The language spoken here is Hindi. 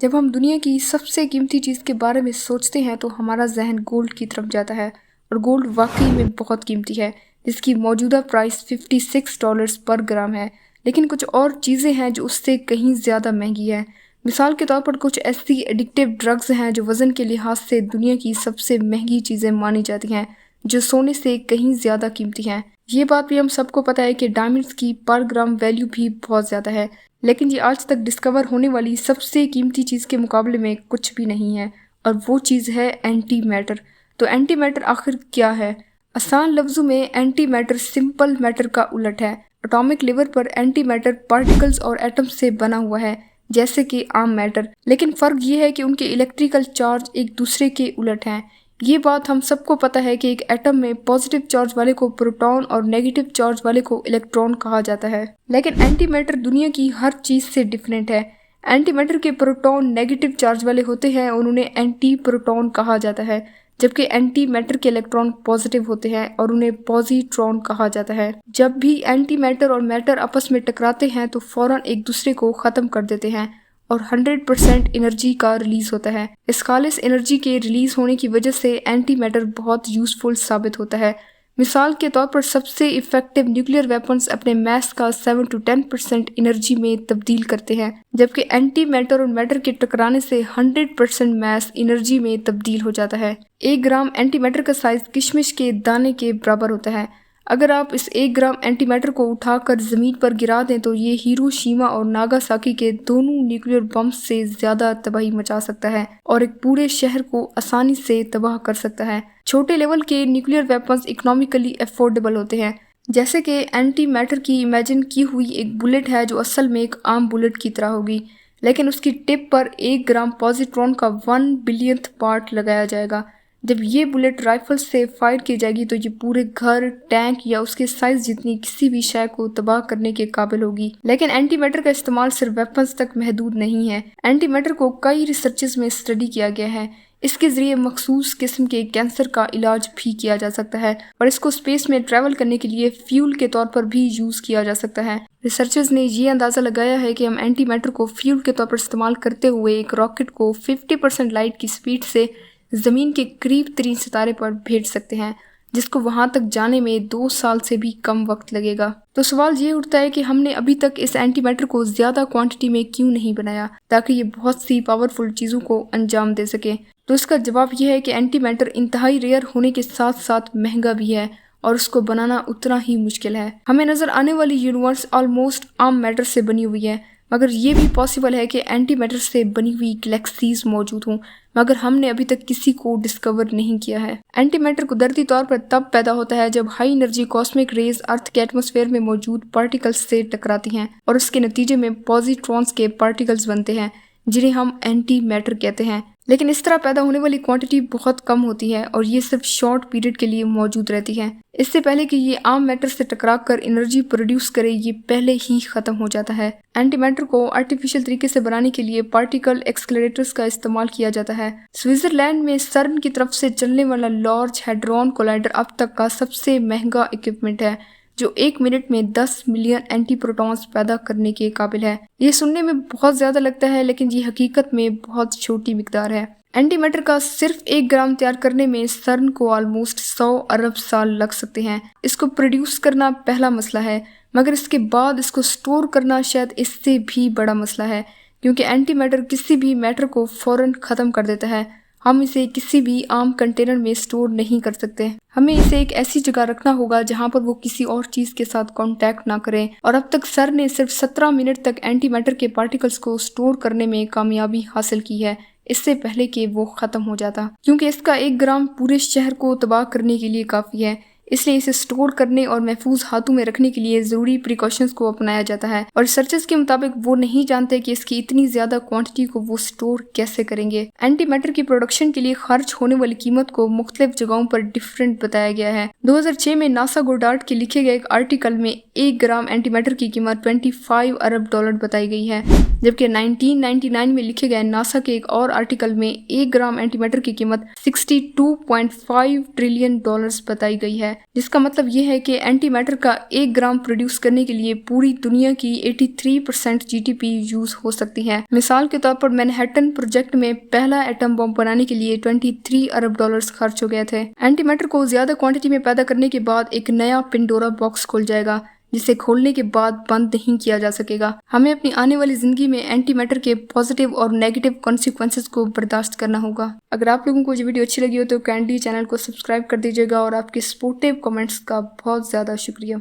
जब हम दुनिया की सबसे कीमती चीज़ के बारे में सोचते हैं तो हमारा जहन गोल्ड की तरफ जाता है। और गोल्ड वाकई में बहुत कीमती है, जिसकी मौजूदा प्राइस $56 पर ग्राम है। लेकिन कुछ और चीज़ें हैं जो उससे कहीं ज़्यादा महंगी है। मिसाल के तौर पर कुछ ऐसी एडिक्टिव ड्रग्स हैं जो वज़न के लिहाज से दुनिया की सबसे महंगी चीज़ें मानी जाती हैं, जो सोने से कहीं ज़्यादा कीमती हैं। ये बात भी हम सबको पता है कि डायमंड्स की पर ग्राम वैल्यू भी बहुत ज़्यादा है, लेकिन ये आज तक डिस्कवर होने वाली सबसे कीमती चीज़ के मुकाबले में कुछ भी नहीं है, और वो चीज़ है एंटी मैटर। तो एंटी मैटर आखिर क्या है? आसान लफ्ज़ों में एंटी मैटर सिंपल मैटर का उलट है। एटॉमिक लेवल पर एंटी मैटर पार्टिकल्स और एटम्स से बना हुआ है, जैसे कि आम मैटर, लेकिन फ़र्क ये है कि उनके इलेक्ट्रिकल चार्ज एक दूसरे के उलट हैं। ये बात हम सबको पता है कि एक एटम में पॉजिटिव चार्ज वाले को प्रोटॉन और नेगेटिव चार्ज वाले को इलेक्ट्रॉन कहा जाता है। लेकिन एंटी मैटर दुनिया की हर चीज़ से डिफरेंट है। एंटी मैटर के प्रोटॉन नेगेटिव चार्ज वाले होते हैं और उन्हें एंटी प्रोटॉन कहा जाता है, जबकि एंटी मैटर के इलेक्ट्रॉन पॉजिटिव होते हैं और उन्हें पॉजिट्रॉन कहा जाता है। जब भी एंटी मैटर और मैटर आपस में टकराते हैं तो फौरन एक दूसरे को ख़त्म कर देते हैं और 100% एनर्जी का रिलीज होता है। इस खालिस एनर्जी के रिलीज होने की वजह से एंटी मैटर बहुत यूजफुल साबित होता है। मिसाल के तौर पर सबसे इफेक्टिव न्यूक्लियर वेपन्स अपने मैस का 7 to 10% एनर्जी में तब्दील करते हैं, जबकि एंटी मैटर और मैटर के टकराने से 100% मैस एनर्जी में तब्दील हो जाता है। 1 ग्राम एंटी मैटर का साइज किशमिश के दाने के बराबर होता है। अगर आप इस 1 ग्राम एंटी मैटर को उठाकर ज़मीन पर गिरा दें तो ये हिरोशिमा और नागासाकी के दोनों न्यूक्लियर बम से ज़्यादा तबाही मचा सकता है और एक पूरे शहर को आसानी से तबाह कर सकता है। छोटे लेवल के न्यूक्लियर वेपन्स इकोनॉमिकली अफोर्डेबल होते हैं, जैसे कि एंटी मैटर की इमेजिन की हुई एक बुलेट है जो असल में एक आम बुलेट की तरह होगी, लेकिन उसकी टिप पर 1 ग्राम पॉजिट्रॉन का 1 बिलियंथ पार्ट लगाया जाएगा। जब ये बुलेट राइफल से फायर की जाएगी तो ये पूरे घर, टैंक या उसके साइज जितनी किसी भी शय को तबाह करने के काबिल होगी। लेकिन एंटी मैटर का इस्तेमाल सिर्फ वेपन्स तक महदूद नहीं है। एंटी मैटर को कई रिसर्चेस में स्टडी किया गया है। इसके जरिए मखसूस किस्म के कैंसर का इलाज भी किया जा सकता है और इसको स्पेस में ट्रैवल करने के लिए फ्यूल के तौर पर भी यूज किया जा सकता है। रिसर्चर्स ने ये अंदाज़ा लगाया है कि हम एंटी मैटर को फ्यूल के तौर पर इस्तेमाल करते हुए एक रॉकेट को 50% लाइट की स्पीड से ज़मीन के करीब तरीन सितारे पर भेज सकते हैं, जिसको वहां तक जाने में 2 साल से भी कम वक्त लगेगा। तो सवाल ये उठता है कि हमने अभी तक इस एंटी मैटर को ज़्यादा क्वांटिटी में क्यों नहीं बनाया ताकि ये बहुत सी पावरफुल चीज़ों को अंजाम दे सके। तो इसका जवाब यह है कि एंटी मैटर इंतहाई रेयर होने के साथ साथ महंगा भी है और उसको बनाना उतना ही मुश्किल है। हमें नज़र आने वाली यूनिवर्स ऑलमोस्ट आम मैटर से बनी हुई है, मगर ये भी पॉसिबल है कि एंटी मैटर से बनी हुई गैलेक्सीज मौजूद हों, मगर हमने अभी तक किसी को डिस्कवर नहीं किया है। एंटी मैटर कुदरती तौर पर तब पैदा होता है जब हाई एनर्जी कॉस्मिक रेज अर्थ के एटमॉस्फेयर में मौजूद पार्टिकल्स से टकराती हैं और उसके नतीजे में पॉजिट्रॉन्स के पार्टिकल्स बनते हैं, जिन्हें हम एंटी मैटर कहते हैं। लेकिन इस तरह पैदा होने वाली क्वांटिटी बहुत कम होती है और ये सिर्फ शॉर्ट पीरियड के लिए मौजूद रहती है। इससे पहले कि ये आम मैटर से टकराकर एनर्जी प्रोड्यूस करे, ये पहले ही खत्म हो जाता है। एंटी मैटर को आर्टिफिशियल तरीके से बनाने के लिए पार्टिकल एक्सेलरेटर्स का इस्तेमाल किया जाता है। स्विट्जरलैंड में सर्न की तरफ से चलने वाला लार्ज हैड्रॉन कोलाइडर अब तक का सबसे महंगा इक्विपमेंट है, जो 1 मिनट में 10 मिलियन एंटी प्रोटॉन्स पैदा करने के काबिल है। ये सुनने में बहुत ज़्यादा लगता है, लेकिन ये हकीकत में बहुत छोटी मिकदार है। एंटी मैटर का सिर्फ 1 ग्राम तैयार करने में सर्न को ऑलमोस्ट 100 अरब साल लग सकते हैं। इसको प्रोड्यूस करना पहला मसला है, मगर इसके बाद इसको स्टोर करना शायद इससे भी बड़ा मसला है, क्योंकि एंटी मैटर किसी भी मैटर को फ़ौरन ख़त्म कर देता है। हम इसे किसी भी आम कंटेनर में स्टोर नहीं कर सकते। हमें इसे एक ऐसी जगह रखना होगा जहां पर वो किसी और चीज़ के साथ कांटेक्ट ना करें। और अब तक सर ने सिर्फ 17 मिनट तक एंटी मैटर के पार्टिकल्स को स्टोर करने में कामयाबी हासिल की है, इससे पहले कि वो ख़त्म हो जाता, क्योंकि इसका 1 ग्राम पूरे शहर को तबाह करने के लिए काफ़ी है। इसलिए इसे स्टोर करने और महफूज हाथों में रखने के लिए ज़रूरी प्रिकॉशंस को अपनाया जाता है। और रिसर्चर्स के मुताबिक वो नहीं जानते कि इसकी इतनी ज़्यादा क्वांटिटी को वो स्टोर कैसे करेंगे। एंटी मैटर की प्रोडक्शन के लिए खर्च होने वाली कीमत को मुख्तलिफ जगहों पर डिफरेंट बताया गया है। 2006 में नासा गोडार्ड के लिखे गए एक आर्टिकल में 1 ग्राम एंटी मैटर की कीमत $25 अरब बताई गई है, जबकि 1999 में लिखे गए नासा के एक और आर्टिकल में 1 ग्राम एंटी मैटर की कीमत $62.5 ट्रिलियन बताई गई है। जिसका मतलब ये है कि एंटी मैटर का 1 ग्राम प्रोड्यूस करने के लिए पूरी दुनिया की 83% जीडीपी यूज हो सकती है। मिसाल के तौर पर मैनहट्टन प्रोजेक्ट में पहला एटम बम बनाने के लिए 23 अरब डॉलर्स खर्च हो गए थे। एंटी मैटर को ज्यादा क्वांटिटी में पैदा करने के बाद एक नया पिंडोरा बॉक्स खुल जाएगा, जिसे खोलने के बाद बंद नहीं किया जा सकेगा। हमें अपनी आने वाली जिंदगी में एंटी मैटर के पॉजिटिव और नेगेटिव कॉन्सिक्वेंसेस को बर्दाश्त करना होगा। अगर आप लोगों को ये वीडियो अच्छी लगी हो तो काइंडली चैनल को सब्सक्राइब कर दीजिएगा और आपके सपोर्टिव कमेंट्स का बहुत ज़्यादा शुक्रिया।